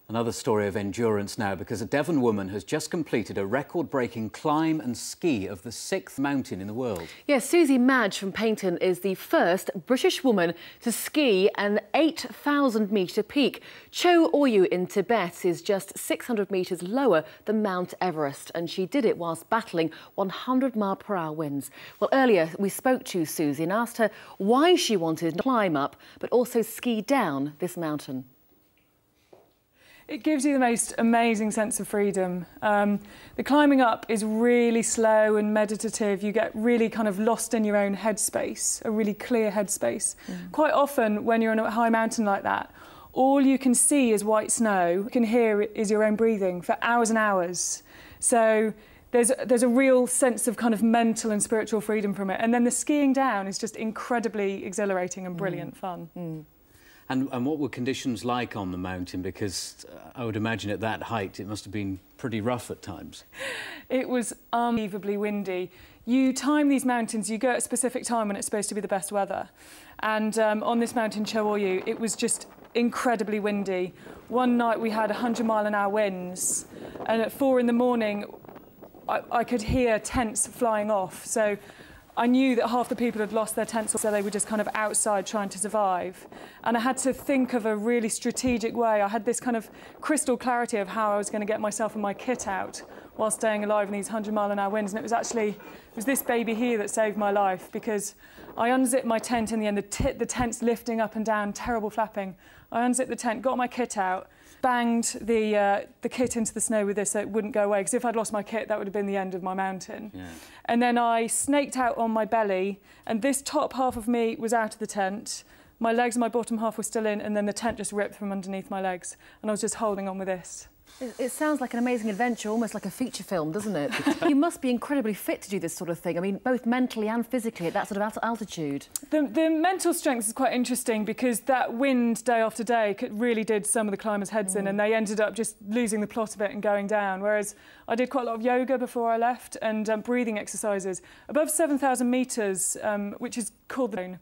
Another story of endurance now, because a Devon woman has just completed a record-breaking climb and ski of the 6th mountain in the world. Yes, Suzymadgebig from Paynton is the first British woman to ski an 8,000-metre peak. Cho Oyu in Tibet is just 600 metres lower than Mount Everest, and she did it whilst battling 100-mile-per-hour winds. Well, earlier we spoke to Suzy and asked her why she wanted to climb up but also ski down this mountain. It gives you the most amazing sense of freedom. The climbing up is really slow and meditative. You get really kind of lost in your own headspace, a really clear headspace. Quite often when you're on a high mountain like that, all you can see is white snow. You can hear is your own breathing for hours and hours. So there's a real sense of kind of mental and spiritual freedom from it. And then the skiing down is just incredibly exhilarating and brilliant fun. And what were conditions like on the mountain? Because I would imagine at that height it must have been pretty rough at times. It was unbelievably windy. You time these mountains, you go at a specific time when it's supposed to be the best weather. And on this mountain, Cho Oyu, it was just incredibly windy. One night we had 100-mile-an-hour winds, and at 4 in the morning I could hear tents flying off. So I knew that half the people had lost their tents, so they were just kind of outside trying to survive. And I had to think of a really strategic way. I had this kind of crystal clarity of how I was going to get myself and my kit out while staying alive in these 100-mile-an-hour winds. And it was this baby here that saved my life, because I unzipped my tent in the end, the tent's lifting up and down, terrible flapping. I unzipped the tent, got my kit out, banged the kit into the snow with this so it wouldn't go away, because if I'd lost my kit, that would have been the end of my mountain. Yeah. And then I snaked out on my belly, and this top half of me was out of the tent. My legs and my bottom half were still in, and then the tent just ripped from underneath my legs, and I was just holding on with this. It sounds like an amazing adventure, almost like a feature film, doesn't it? You must be incredibly fit to do this sort of thing. I mean, both mentally and physically at that sort of altitude. The mental strength is quite interesting, because that wind day after day really did some of the climbers' heads in, and they ended up just losing the plot a bit and going down. Whereas I did quite a lot of yoga before I left, and breathing exercises. Above 7,000 metres, which is called the zone,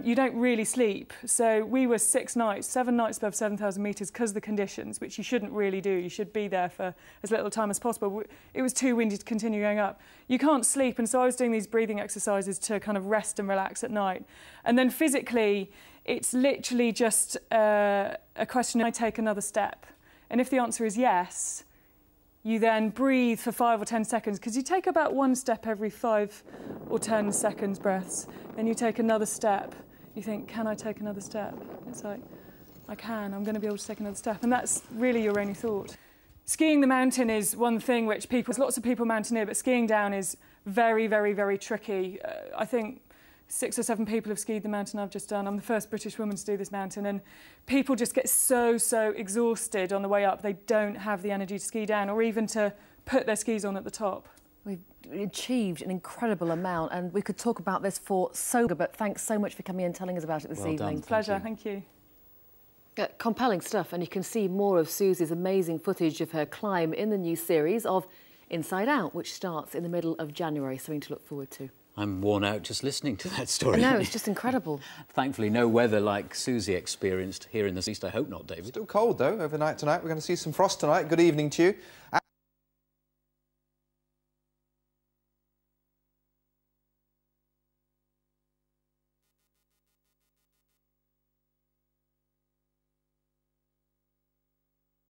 you don't really sleep. So we were 7 nights above 7,000 metres because of the conditions, which you shouldn't really do. You should be there for as little time as possible. It was too windy to continue going up. You can't sleep, and so I was doing these breathing exercises to kind of rest and relax at night. And then physically, it's literally just a question, I take another step? And if the answer is yes, you then breathe for 5 or 10 seconds, because you take about 1 step every 5 or 10 seconds breaths. Then you take another step. You think, can I take another step? It's like, I can, I'm going to be able to take another step. And that's really your only thought. Skiing the mountain is one thing which lots of people mountaineer, but skiing down is very, very, very tricky. I think 6 or 7 people have skied the mountain I've just done. I'm the first British woman to do this mountain, and people just get so exhausted on the way up. They don't have the energy to ski down, or even to put their skis on at the top. We've achieved an incredible amount, and we could talk about this for so long, but thanks so much for coming and telling us about it this evening. Pleasure, thank you. Compelling stuff, and you can see more of Suzy's amazing footage of her climb in the new series of Inside Out, which starts in the middle of January. Something to look forward to. I'm worn out just listening to that story. No, it's just incredible. Thankfully, no weather like Suzy experienced here in the east. I hope not, David. Still cold, though, overnight tonight. We're going to see some frost tonight. Good evening to you.